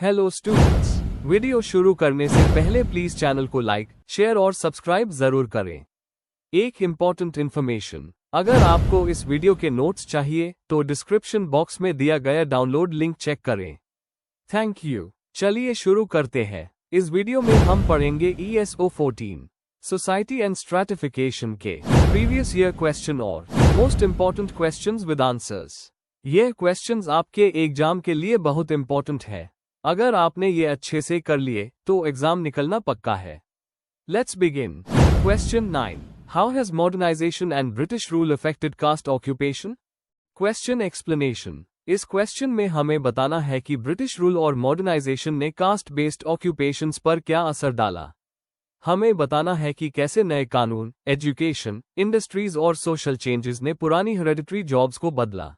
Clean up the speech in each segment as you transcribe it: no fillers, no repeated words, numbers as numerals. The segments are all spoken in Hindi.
हेलो स्टूडेंट्स, वीडियो शुरू करने से पहले प्लीज चैनल को लाइक, शेयर और सब्सक्राइब जरूर करें। एक इम्पॉर्टेंट इन्फॉर्मेशन, अगर आपको इस वीडियो के नोट्स चाहिए तो डिस्क्रिप्शन बॉक्स में दिया गया डाउनलोड लिंक चेक करें। Thank you. चलिए शुरू करते हैं। इस वीडियो में हम पढ़ेंगे ESO 14 सोसाइटी एंड स्ट्रैटिफिकेशन के प्रीवियस ईयर क्वेश्चन और most important questions with answers. ये क्वेश्चंस आपके एग्जाम के लिए बहुत इम्पोर्टेंट है। अगर आपने ये अच्छे से कर लिए तो एग्जाम निकलना पक्का है। Let's begin. Question 9, how has modernisation and British rule affected caste occupation? Question explanation. इस क्वेश्चन में हमें बताना है कि ब्रिटिश रूल और मॉडर्नाइजेशन ने कास्ट बेस्ड ऑक्यूपेशंस पर क्या असर डाला। हमें बताना है कि कैसे नए कानून, एजुकेशन, इंडस्ट्रीज और सोशल चेंजेस ने पुरानी हेरेडिटरी जॉब्स को बदला।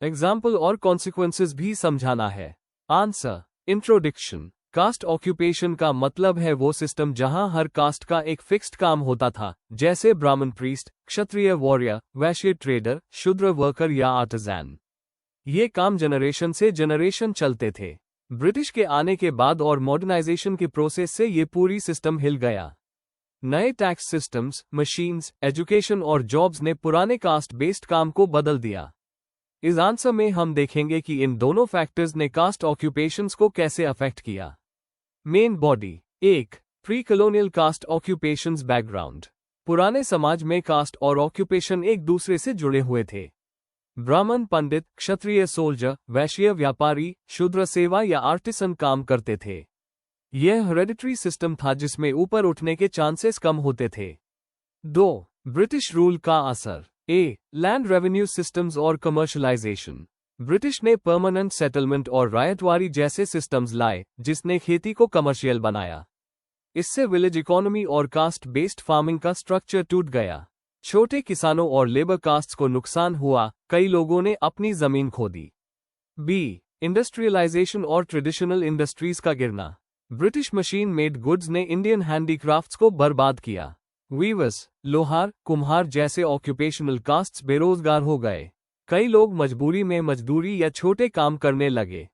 एग्जाम्पल और कॉन्सिक्वेंसेस भी समझाना है। आंसर। इंट्रोडक्शन। कास्ट ऑक्यूपेशन का मतलब है वो सिस्टम जहां हर कास्ट का एक फिक्स्ड काम होता था, जैसे ब्राह्मण प्रीस्ट, क्षत्रिय वॉरियर, वैश्य ट्रेडर, शूद्र वर्कर या आर्टिजन। ये काम जनरेशन से जनरेशन चलते थे। ब्रिटिश के आने के बाद और मॉडर्नाइजेशन के प्रोसेस से ये पूरी सिस्टम हिल गया। नए टैक्स सिस्टम्स, मशीन्स, एजुकेशन और जॉब्स ने पुराने कास्ट बेस्ड काम को बदल दिया। इस आंसर में हम देखेंगे कि इन दोनों फैक्टर्स ने कास्ट ऑक्यूपेशंस को कैसे अफेक्ट किया। Main body. 1. Pre colonial caste occupations background. पुराने समाज में कास्ट और ऑक्यूपेशन एक दूसरे से जुड़े हुए थे। ब्राह्मण पंडित, क्षत्रिय सोल्जर, वैश्य व्यापारी, शूद्र सेवा या आर्टिसन काम करते थे। यह हेरेडिटरी सिस्टम था जिसमें ऊपर उठने के चांसेस कम होते थे। 2. ब्रिटिश रूल का असर। लैंड रेवेन्यू सिस्टम्स और कमर्शलाइजेशन। ब्रिटिश ने परमानेंट सेटलमेंट और रायतवारी जैसे सिस्टम्स लाए जिसने खेती को कमर्शियल बनाया। इससे विलेज इकोनॉमी और कास्ट बेस्ड फार्मिंग का स्ट्रक्चर टूट गया। छोटे किसानों और लेबर कास्ट्स को नुकसान हुआ, कई लोगों ने अपनी जमीन खो दी। इंडस्ट्रियलाइजेशन और ट्रेडिशनल इंडस्ट्रीज का गिरना। ब्रिटिश मशीन मेड गुड्स ने इंडियन हैंडीक्राफ्ट्स को बर्बाद किया। वीवर्स, लोहार, कुम्हार जैसे ऑक्यूपेशनल कास्ट्स बेरोजगार हो गए। कई लोग मजबूरी में मजदूरी या छोटे काम करने लगे।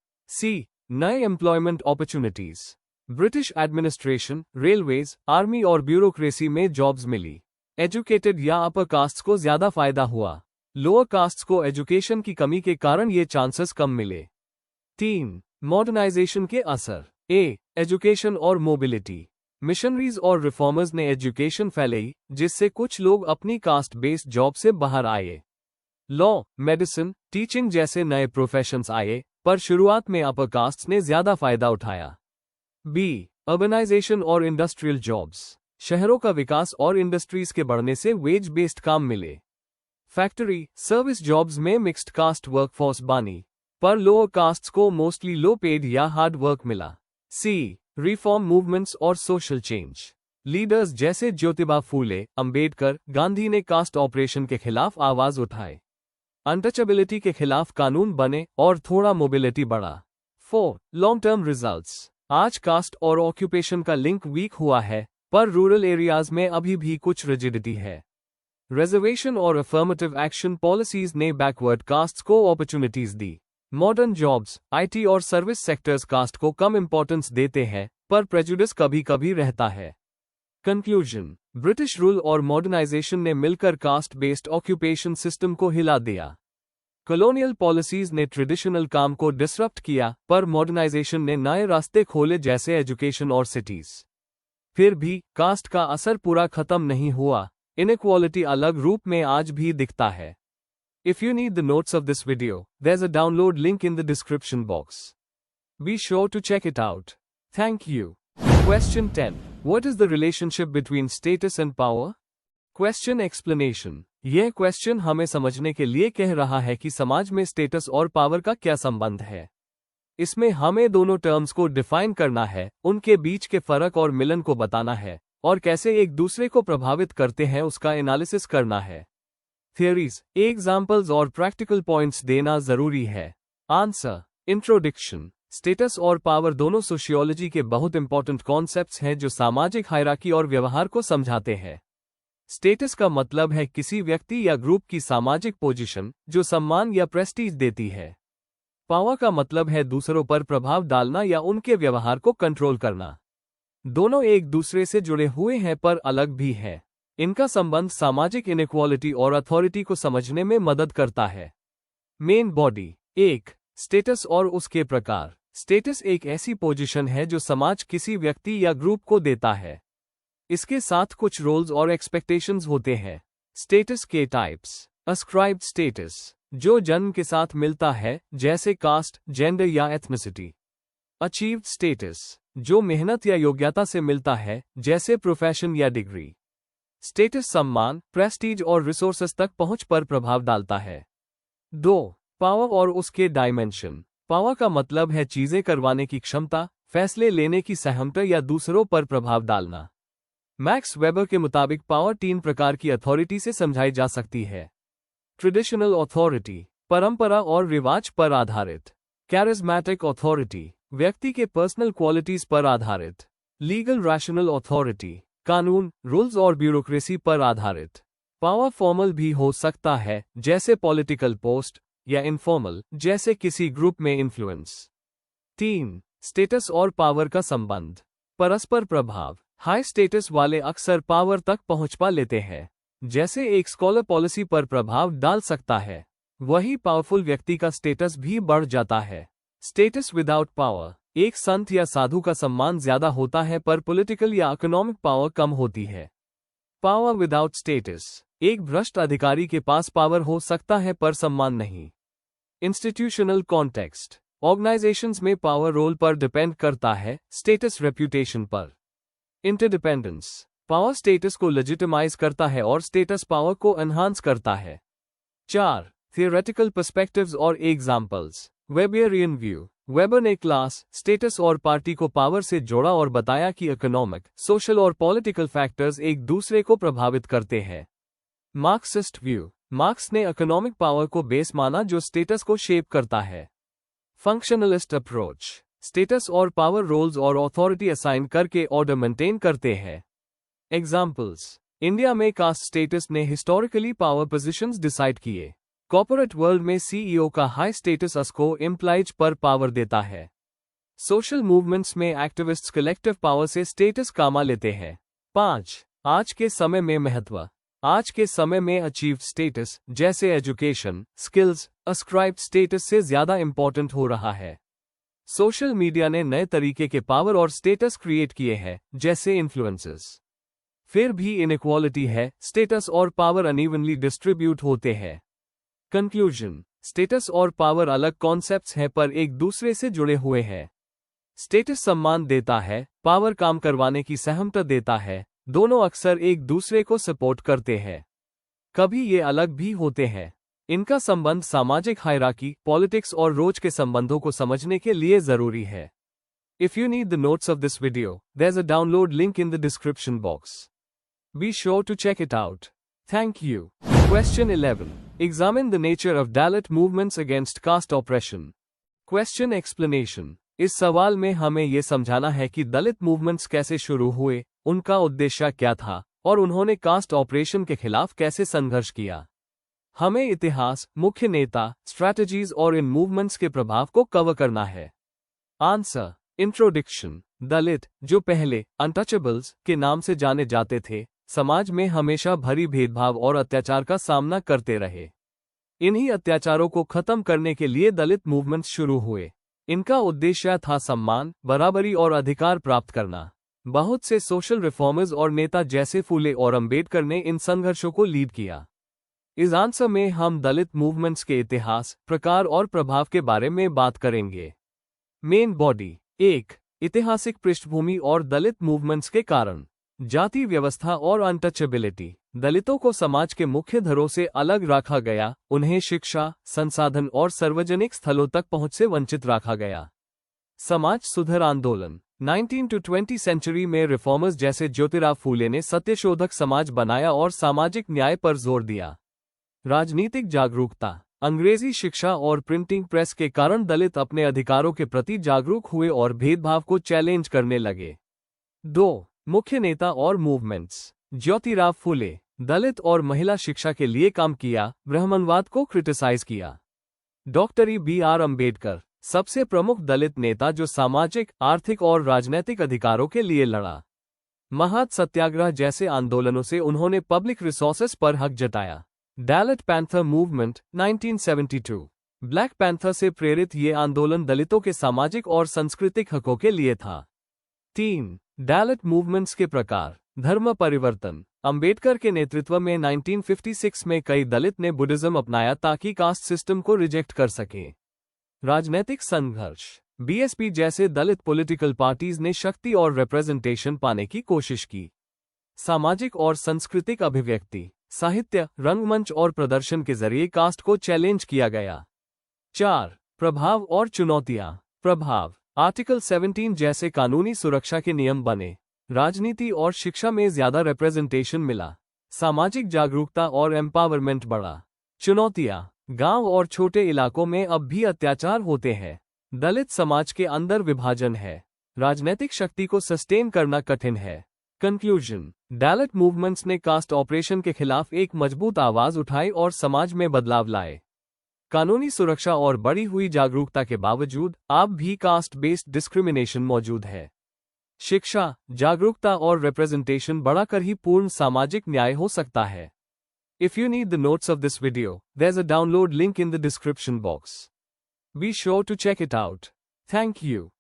नए employment opportunities. British administration, railways, army और ब्यूरोक्रेसी में जॉब्स मिली। एजुकेटेड या अपर कास्ट्स को ज्यादा फायदा हुआ। लोअर कास्ट्स को एजुकेशन की कमी के कारण ये चांसेस कम मिले। 3. मॉडर्नाइजेशन के असर। एजुकेशन और मोबिलिटी। मिशनरीज और रिफॉर्मर्स ने एजुकेशन फैलाई, जिससे कुछ लोग अपनी कास्ट बेस्ड जॉब से बाहर आए। लॉ, मेडिसिन, टीचिंग जैसे नए प्रोफेशंस आए, पर शुरुआत में अपर कास्ट्स ने ज्यादा फायदा उठाया। अर्बनाइजेशन और इंडस्ट्रियल जॉब्स। शहरों का विकास और इंडस्ट्रीज के बढ़ने से वेज बेस्ड काम मिले। फैक्ट्री, सर्विस जॉब्स में मिक्स्ड कास्ट वर्कफोर्स बनी, पर लोअर कास्ट्स को मोस्टली लो पेड या हार्ड वर्क मिला। रिफॉर्म मूवमेंट्स और सोशल चेंज। लीडर्स जैसे ज्योतिबा फूले, अंबेडकर, गांधी ने कास्ट ऑपरेशन के खिलाफ आवाज उठाए। अनटचेबिलिटी के खिलाफ कानून बने और थोड़ा मोबिलिटी बढ़ा। 4. Long term results. आज कास्ट और ऑक्यूपेशन का लिंक वीक हुआ है, पर रूरल एरियाज में अभी भी कुछ रिजिडिटी है। रिजर्वेशन और अफर्मेटिव एक्शन पॉलिसीज ने बैकवर्ड कास्ट्स को opportunities the. Modern jobs, IT और सर्विस सेक्टर्स कास्ट को कम इंपॉर्टेंस देते हैं, पर प्रेजुडिस कभी कभी रहता है। कंक्लूजन। ब्रिटिश रूल और मॉडर्नाइजेशन ने मिलकर कास्ट बेस्ड ऑक्यूपेशन सिस्टम को हिला दिया। कॉलोनियल पॉलिसीज ने ट्रेडिशनल काम को डिसरप्ट किया, पर मॉडर्नाइजेशन ने नए रास्ते खोले जैसे एजुकेशन और सिटीज। फिर भी कास्ट का असर पूरा खत्म नहीं हुआ। इनइक्वालिटी अलग रूप में आज भी दिखता है। If you need the notes of this video, there's a download link in the description box. Be sure to check it out. Thank you. Question 10. What is the relationship between status and power? Question explanation. यह क्वेश्चन हमें समझने के लिए कह रहा है कि समाज में स्टेटस और पावर का क्या संबंध है। इसमें हमें दोनों टर्म्स को डिफाइन करना है, उनके बीच के फर्क और मिलन को बताना है, और कैसे एक दूसरे को प्रभावित करते हैं उसका एनालिसिस करना है। थियरीज, एग्जाम्पल्स और प्रैक्टिकल पॉइंट्स देना जरूरी है। आंसर। इंट्रोडक्शन। स्टेटस और पावर दोनों सोशियोलॉजी के बहुत इंपॉर्टेंट कॉन्सेप्ट्स हैं जो सामाजिक हायरार्की और व्यवहार को समझाते हैं। स्टेटस का मतलब है किसी व्यक्ति या ग्रुप की सामाजिक पोजीशन जो सम्मान या प्रेस्टीज देती है। पावर का मतलब है दूसरों पर प्रभाव डालना या उनके व्यवहार को कंट्रोल करना। दोनों एक दूसरे से जुड़े हुए हैं पर अलग भी है। इनका संबंध सामाजिक इनइक्वालिटी और अथॉरिटी को समझने में मदद करता है। Main body. 1. स्टेटस और उसके प्रकार। स्टेटस एक ऐसी पोजीशन है जो समाज किसी व्यक्ति या ग्रुप को देता है। इसके साथ कुछ रोल्स और एक्सपेक्टेशंस होते हैं। स्टेटस के टाइप्स। अस्क्राइब्ड स्टेटस, जो जन्म के साथ मिलता है, जैसे कास्ट, जेंडर या एथनिसिटी। अचीव्ड स्टेटस, जो मेहनत या योग्यता से मिलता है, जैसे प्रोफेशन या डिग्री। स्टेटस सम्मान, प्रेस्टीज और रिसोर्सेस तक पहुंच पर प्रभाव डालता है। 2. पावर और उसके डायमेंशन। पावर का मतलब है चीजें करवाने की क्षमता, फैसले लेने की सहमति या दूसरों पर प्रभाव डालना। मैक्स वेबर के मुताबिक पावर 3 प्रकार की अथॉरिटी से समझाई जा सकती है। ट्रेडिशनल अथॉरिटी, परंपरा और रिवाज पर आधारित। कैरिज्मेटिक अथॉरिटी, व्यक्ति के पर्सनल क्वालिटीज पर आधारित। लीगल रैशनल अथॉरिटी, कानून, रूल्स और ब्यूरोक्रेसी पर आधारित। पावर फॉर्मल भी हो सकता है, जैसे पॉलिटिकल पोस्ट, या इनफॉर्मल, जैसे किसी ग्रुप में इन्फ्लुएंस। 3. स्टेटस और पावर का संबंध। परस्पर प्रभाव। हाई स्टेटस वाले अक्सर पावर तक पहुंच पा लेते हैं, जैसे एक स्कॉलर पॉलिसी पर प्रभाव डाल सकता है। वही पावरफुल व्यक्ति का स्टेटस भी बढ़ जाता है। Status without power. एक संत या साधु का सम्मान ज्यादा होता है पर पॉलिटिकल या इकोनॉमिक पावर कम होती है। Power without status. एक भ्रष्ट अधिकारी के पास पावर हो सकता है पर सम्मान नहीं। Institutional context. ऑर्गेनाइजेशंस में पावर रोल पर डिपेंड करता है, स्टेटस रेप्यूटेशन पर। इंटरडिपेंडेंस। पावर स्टेटस को लेजिटिमाइज करता है और स्टेटस पावर को एनहांस करता है। 4. थियोरेटिकल पर्सपेक्टिव्स और एग्जाम्पल्स। वेबरियन व्यू। वेबर ने क्लास, स्टेटस और पार्टी को पावर से जोड़ा और बताया कि इकोनॉमिक, सोशल और पॉलिटिकल फैक्टर्स एक दूसरे को प्रभावित करते हैं। Marxist view. मार्क्स ने इकोनॉमिक पावर को बेस माना जो स्टेटस को शेप करता है। Functionalist approach. स्टेटस और पावर रोल्स और अथॉरिटी असाइन करके ऑर्डर मेंटेन करते हैं। एग्जाम्पल्स। इंडिया में कास्ट स्टेटस ने हिस्टोरिकली पावर पोजीशंस डिसाइड किए। कॉर्पोरेट वर्ल्ड में सीईओ का हाई स्टेटस उसको एम्प्लॉइज पर पावर देता है। सोशल मूवमेंट्स में एक्टिविस्ट्स कलेक्टिव पावर से स्टेटस कामा लेते हैं। 5. आज के समय में महत्व। आज के समय में अचीव्ड स्टेटस, जैसे एजुकेशन, स्किल्स, अस्क्राइब्ड स्टेटस से ज्यादा इंपॉर्टेंट हो रहा है। सोशल मीडिया ने नए तरीके के पावर और स्टेटस क्रिएट किए हैं, जैसे इन्फ्लुएंसर्स। फिर भी इनइक्वालिटी है, स्टेटस और पावर अनइवनली डिस्ट्रीब्यूट होते हैं। कंक्लूजन। स्टेटस और पावर अलग कॉन्सेप्ट्स हैं पर एक दूसरे से जुड़े हुए हैं। स्टेटस सम्मान देता है, पावर काम करवाने की सहमति देता है। दोनों अक्सर एक दूसरे को सपोर्ट करते हैं। कभी ये अलग भी होते हैं। इनका संबंध सामाजिक हायरार्की, पॉलिटिक्स और रोज के संबंधों को समझने के लिए जरूरी है। If you need the notes of this video, there's a download link in the description box. Be sure to check it out. Thank you. Question 11. Examine the nature of Dalit movements against caste oppression. Question explanation. इस सवाल में हमें ये समझाना है कि दलित मूवमेंट्स कैसे शुरू हुए, उनका उद्देश्य क्या था, और उन्होंने कास्ट ऑपरेशन के खिलाफ कैसे संघर्ष किया। हमें इतिहास, मुख्य नेता, स्ट्रैटेजीज और इन मूवमेंट्स के प्रभाव को कवर करना है। आंसर। इंट्रोडक्शन। दलित, जो पहले अनटचेबल्स के नाम से जाने जाते थे, समाज में हमेशा भरी भेदभाव और अत्याचार का सामना करते रहे। इन्हीं अत्याचारों को खत्म करने के लिए दलित मूवमेंट्स शुरू हुए। इनका उद्देश्य था सम्मान, बराबरी और अधिकार प्राप्त करना। बहुत से सोशल रिफॉर्मर्स और नेता जैसे फूले और अंबेडकर ने इन संघर्षों को लीड किया। इस आंसर में हम दलित मूवमेंट्स के इतिहास, प्रकार और प्रभाव के बारे में बात करेंगे। Main body. 1. ऐतिहासिक पृष्ठभूमि और दलित मूवमेंट्स के कारण। जाति व्यवस्था और अनटचेबिलिटी। दलितों को समाज के मुख्य धरों से अलग रखा गया, उन्हें शिक्षा, संसाधन और सार्वजनिक स्थलों तक पहुंच से वंचित रखा गया। समाज सुधार आंदोलन। 19 to 20 सेंचुरी में रिफॉर्मर्स जैसे ज्योतिराव फूले ने सत्यशोधक समाज बनाया और सामाजिक न्याय पर जोर दिया। राजनीतिक जागरूकता। अंग्रेजी शिक्षा और प्रिंटिंग प्रेस के कारण दलित अपने अधिकारों के प्रति जागरूक हुए और भेदभाव को चैलेंज करने लगे। 2. मुख्य नेता और मूवमेंट्स। ज्योतिराव फूले, दलित और महिला शिक्षा के लिए काम किया, ब्राह्मणवाद को क्रिटिसाइज किया। Doctor B R. अम्बेडकर, सबसे प्रमुख दलित नेता जो सामाजिक, आर्थिक और राजनैतिक अधिकारों के लिए लड़ा। महाद सत्याग्रह जैसे आंदोलनों से उन्होंने पब्लिक रिसोर्सेज पर हक जताया। दलित पैंथर मूवमेंट 1972, ब्लैक पैंथर से प्रेरित ये आंदोलन दलितों के सामाजिक और सांस्कृतिक हकों के लिए था। 3. दलित मूवमेंट्स के प्रकार। धर्म परिवर्तन। अंबेडकर के नेतृत्व में 1956 में कई दलित ने बुद्धिज्म अपनाया ताकि कास्ट सिस्टम को रिजेक्ट कर सके। राजनीतिक संघर्ष। बीएसपी जैसे दलित पॉलिटिकल पार्टीज ने शक्ति और रिप्रेजेंटेशन पाने की कोशिश की। सामाजिक और सांस्कृतिक अभिव्यक्ति। साहित्य, रंगमंच और प्रदर्शन के जरिए कास्ट को चैलेंज किया गया। 4. प्रभाव और चुनौतियां। प्रभाव। आर्टिकल 17 जैसे कानूनी सुरक्षा के नियम बने। राजनीति और शिक्षा में ज्यादा रिप्रेजेंटेशन मिला। सामाजिक जागरूकता और एम्पावरमेंट बढ़ा। चुनौतियां। गांव और छोटे इलाकों में अब भी अत्याचार होते हैं। दलित समाज के अंदर विभाजन है। राजनीतिक शक्ति को सस्टेन करना कठिन है। कंक्लूजन। दलित मूवमेंट्स ने कास्ट ऑपरेशन के खिलाफ एक मजबूत आवाज उठाई और समाज में बदलाव लाए। कानूनी सुरक्षा और बढ़ी हुई जागरूकता के बावजूद अब भी कास्ट बेस्ड डिस्क्रिमिनेशन मौजूद है। शिक्षा, जागरूकता और रिप्रेजेंटेशन बढ़ाकर ही पूर्ण सामाजिक न्याय हो सकता है। If you need the notes of this video, there's a download link in the description box. Be sure to check it out. Thank you.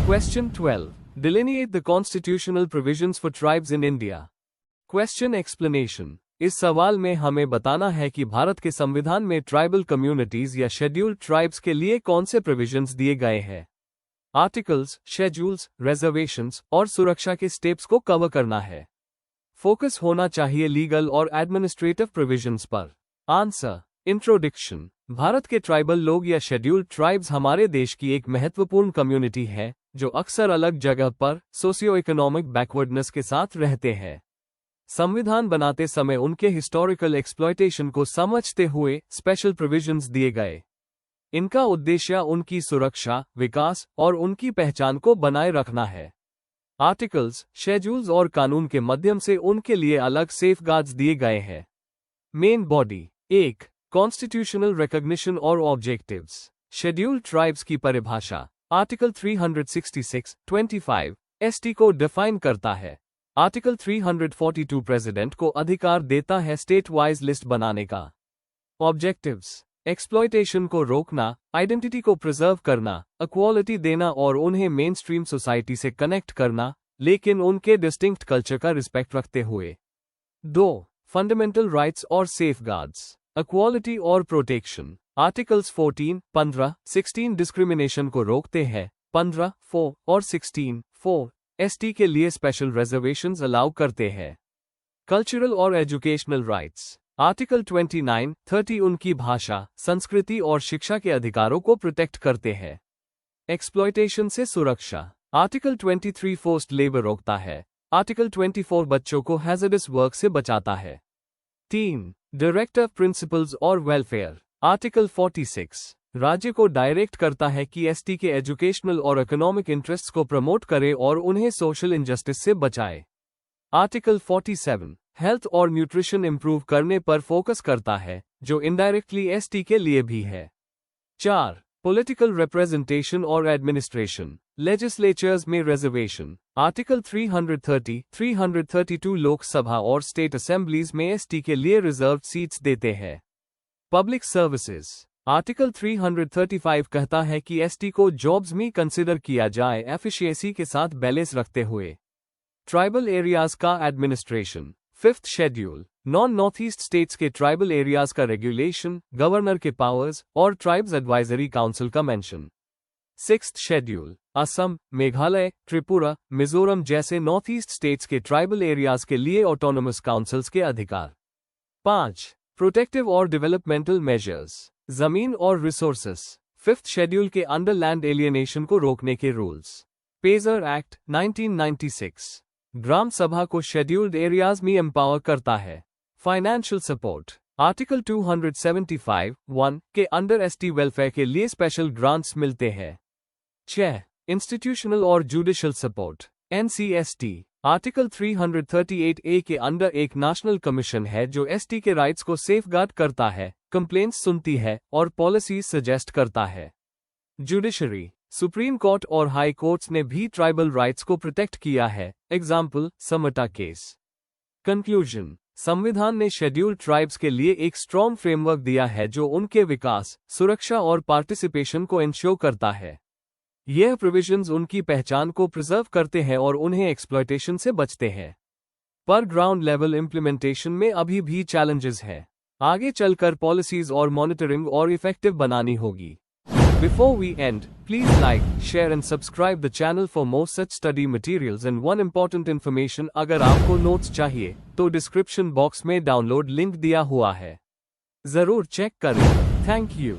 Question 12. Delineate the constitutional provisions for tribes in India. Question explanation. इस सवाल में हमें बताना है कि भारत के संविधान में ट्राइबल कम्युनिटीज या शेड्यूल्ड ट्राइब्स के लिए कौन से प्रोविजंस दिए गए हैं। आर्टिकल्स, शेड्यूल्स, रिजर्वेशंस और सुरक्षा के स्टेप्स को कवर करना है। फोकस होना चाहिए लीगल और एडमिनिस्ट्रेटिव प्रोविजंस पर। आंसर। इंट्रोडक्शन। भारत के ट्राइबल लोग या शेड्यूल्ड ट्राइब्स हमारे देश की एक महत्वपूर्ण कम्युनिटी है जो अक्सर अलग जगह पर सोशियो इकोनॉमिक बैकवर्डनेस के साथ रहते हैं। संविधान बनाते समय उनके हिस्टोरिकल एक्सप्लॉयटेशन को समझते हुए स्पेशल प्रोविजंस दिए गए। इनका उद्देश्य उनकी सुरक्षा, विकास और उनकी पहचान को बनाए रखना है। आर्टिकल्स, शेड्यूल्स और कानून के माध्यम से उनके लिए अलग सेफगार्ड्स दिए गए हैं। Main body. 1. कॉन्स्टिट्यूशनल रिकॉग्निशन और ऑब्जेक्टिव्स। शेड्यूल्ड ट्राइब्स की परिभाषा। आर्टिकल 366(25) एसटी को डिफाइन करता है। आर्टिकल 342 प्रेसिडेंट को अधिकार देता है स्टेट वाइज लिस्ट बनाने का। ऑब्जेक्टिव्स। एक्सप्लॉयटेशन को रोकना, आइडेंटिटी को प्रिजर्व करना, इक्वालिटी देना और उन्हें मेन स्ट्रीम सोसाइटी से कनेक्ट करना, लेकिन उनके डिस्टिंक्ट कल्चर का रिस्पेक्ट रखते हुए। 2. फंडामेंटल राइट्स और सेफगार्ड्स। इक्वालिटी और प्रोटेक्शन। आर्टिकल्स 14, 15, 16 डिस्क्रिमिनेशन को रोकते हैं। 15, 4 और 16, 4 एसटी के लिए स्पेशल रिजर्वेशंस अलाउ करते हैं। कल्चरल और एजुकेशनल राइट्स। आर्टिकल 29, 30 उनकी भाषा, संस्कृति और शिक्षा के अधिकारों को प्रोटेक्ट करते हैं। एक्सप्लॉयटेशन से सुरक्षा। आर्टिकल 23 फोर्स्ड लेबर रोकता है। आर्टिकल 24 बच्चों को हैजर्डस वर्क से बचाता है। 3. डायरेक्टिव प्रिंसिपल्स और वेलफेयर। आर्टिकल 46 राज्य को डायरेक्ट करता है कि एसटी के एजुकेशनल और इकोनॉमिक इंटरेस्ट्स को प्रमोट करे और उन्हें सोशल इनजस्टिस से बचाए। आर्टिकल 47 हेल्थ और न्यूट्रिशन इंप्रूव करने पर फोकस करता है, जो इनडायरेक्टली एसटी के लिए भी है। 4. पॉलिटिकल रिप्रेजेंटेशन और एडमिनिस्ट्रेशन। लेजिस्लेचर्स में रिजर्वेशन। आर्टिकल 330, 332 लोकसभा और स्टेट असेंबलीज में एसटी के लिए रिजर्व सीट्स देते हैं। Public services. आर्टिकल 335 कहता है कि एसटी को जॉब्स में कंसिडर किया जाए एफिशिएंसी के साथ बैलेंस रखते हुए। ट्राइबल एरियाज का administration. 5th schedule. Non north east states के ट्राइबल एरियाज का रेगुलेशन, गवर्नर के पावर्स और ट्राइब्स एडवाइजरी काउंसिल का mention. 6th schedule. Assam, Meghalaya, Tripura, Mizoram जैसे नॉर्थ ईस्ट स्टेट्स के ट्राइबल एरियाज के लिए ऑटोनोमस काउंसिल्स के अधिकार। 5. प्रोटेक्टिव और डेवलपमेंटल मेजर्स। जमीन और रिसोर्सेस। 5th शेड्यूल के अंडर लैंड एलियनेशन को रोकने के रूल्स। पेजर एक्ट 1996 ग्राम सभा को शेड्यूल्ड एरियाज में एम्पावर करता है। Financial support. आर्टिकल 275(1) के अंडर एसटी वेलफेयर के लिए स्पेशल ग्रांट्स मिलते हैं। 6. इंस्टीट्यूशनल और judicial support. NCST। Article 338A के अंडर एक नेशनल कमीशन है जो एसटी के राइट्स को सेफगार्ड करता है, कंप्लेंट्स सुनती है और पॉलिसी सजेस्ट करता है। जुडिशरी, सुप्रीम कोर्ट और हाई कोर्ट्स ने भी ट्राइबल राइट्स को प्रोटेक्ट किया है। Example, समटा case. कंक्लूजन, संविधान ने शेड्यूल्ड ट्राइब्स के लिए एक स्ट्रॉन्ग फ्रेमवर्क दिया है जो उनके विकास, सुरक्षा और पार्टिसिपेशन को इंश्योर करता है। यह प्रोविजंस उनकी पहचान को प्रिजर्व करते हैं और उन्हें एक्सप्लॉयटेशन से बचते हैं। पर ग्राउंड लेवल इम्प्लीमेंटेशन में अभी भी चैलेंजेस हैं। आगे चलकर पॉलिसीज और मॉनिटरिंग और इफेक्टिव बनानी होगी। Before we end, please like, share and subscribe the channel for more such study materials and one important information, अगर आपको नोट्स चाहिए तो डिस्क्रिप्शन बॉक्स में डाउनलोड लिंक दिया हुआ है, जरूर चेक करें। Thank you.